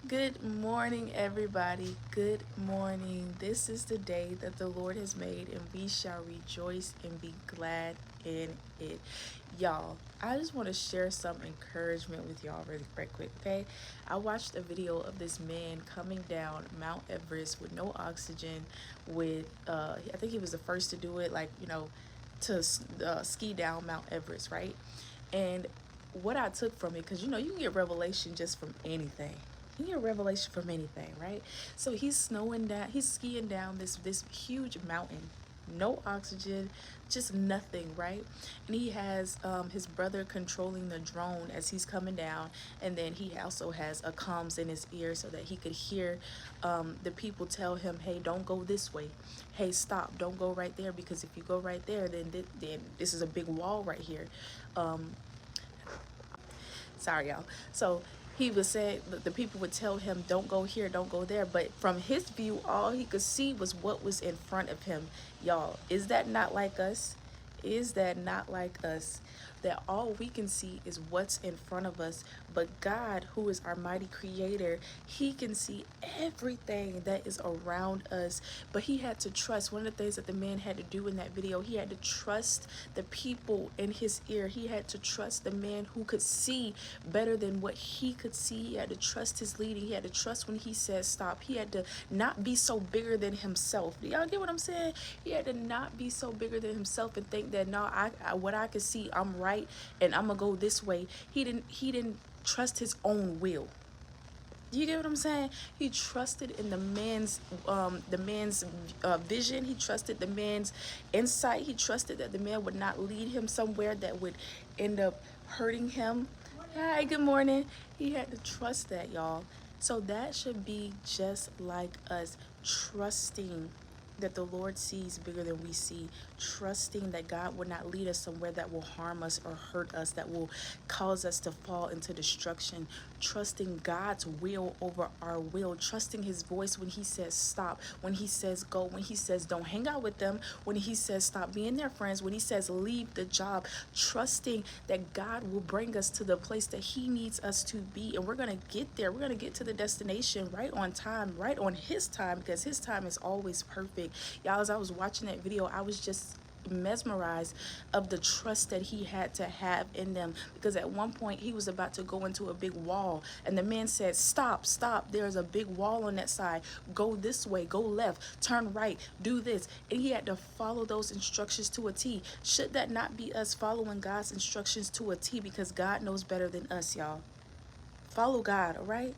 Good morning, everybody. Good morning. This is the day that the Lord has made, and we shall rejoice and be glad in it. Y'all, I just want to share some encouragement with y'all really quick, okay? I watched a video of this man coming down Mount Everest with no oxygen, with, I think he was the first to do it, to ski down Mount Everest, right? And what I took from it, because you can get revelation just from anything. You can get revelation from anything, right? So he's skiing down this huge mountain, no oxygen, just nothing, right? And he has his brother controlling the drone as he's coming down, and then he also has a comms in his ear so that he could hear the people tell him, "Hey, don't go this way. Hey, stop! Don't go right there, because if you go right there, then this is a big wall right here." Um, Sorry, y'all. So he would say the people would tell him, "Don't go here, don't go there." But from his view, all he could see was what was in front of him. Y'all, is that not like us? Is that not like us? That all we can see is what's in front of us, but God, who is our mighty creator, he can see everything that is around us. But he had to trust. One of the things that the man had to do in that video, he had to trust the people in his ear. He had to trust the man who could see better than what he could see. He had to trust his leading. He had to trust when he said stop. He had to not be so bigger than himself. Do y'all get what I'm saying? He had to not be so bigger than himself and think that, no, what I could see, I'm right, and I'm gonna go this way. He didn't trust his own will. You get what I'm saying? He trusted in the man's vision. He trusted the man's insight. He trusted that the man would not lead him somewhere that would end up hurting him. Hi, good morning. He had to trust that, y'all. So that should be just like us, trusting that the Lord sees bigger than we see, trusting that God will not lead us somewhere that will harm us or hurt us, that will cause us to fall into destruction, trusting God's will over our will, trusting his voice when he says stop, when he says go, when he says don't hang out with them, when he says stop being their friends, when he says leave the job, trusting that God will bring us to the place that he needs us to be. And we're going to get there. We're going to get to the destination right on time, right on his time, because his time is always perfect. Y'all, as I was watching that video, I was just mesmerized of the trust that he had to have in them, because at one point he was about to go into a big wall and the man said, stop, there's a big wall on that side, go this way, go left, turn right, do this. And he had to follow those instructions to a T. Should that not be us following God's instructions to a T? Because God knows better than us, y'all. Follow God, all right?